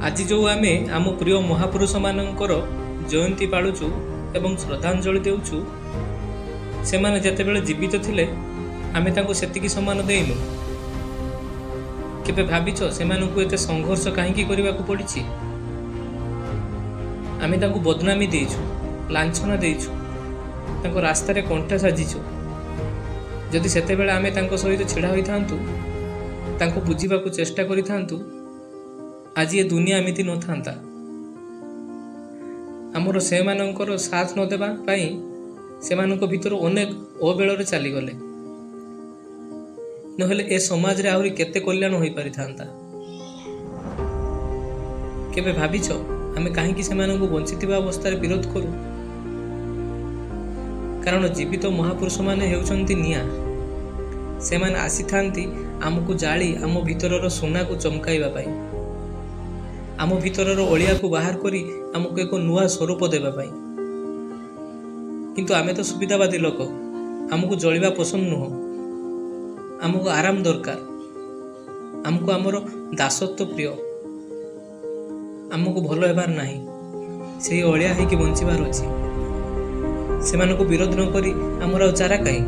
आज जो आमे आम प्रिय महापुरुष मानकर जयंती पालुचु एवं श्रद्धांजलि देउछु से माने जेतेबेले जीवित थिले आमे तांको सेतिकी सम्मान देइनु। केबे भाबिछ सेमानकु एते संघर्ष काहेकि करिबाकु पड़िछि? आमे तांको बदनामी देइछु, लांछना देइछु, तांको रास्ता रे कंटा साजिछु। जदि सेतेबेले आमे तांको सहित छिड़ा होई थांतु, तांको बुझिबाकु चेष्टा करि थांतु, आज ये दुनिया एमिति न थांता। आमर से मानकर साथ न देबा पाई सेमानक भितर अनेक अबेଳରେ चली गले, नहेले ए समाज रे आहुरी केते कल्याण होई पारि थांता। केबे भाबिछ आमे काहेकि सेमानक वंचित अवस्था रे विरोध करू? कारण जीवित महापुरुष माने हेउचंती निया। सेमान आसी थांती आमको जाली आम भितरर सोना को चमकाइबा पाई, आम भितरर अलिया को बाहर करी आमको एक नुआ स्वरूप देबा पाई। किंतु आमे तो सुविधावादी लोक, आमको जलिबा पसंद नुह, आमको आराम दरकार, आमको आमर दासत्व प्रिय, आमको भल हेबार नाही, सेही अलिया हेकि बंचिबार अछि। सेमानको विरोध न करी आमर चारा काई?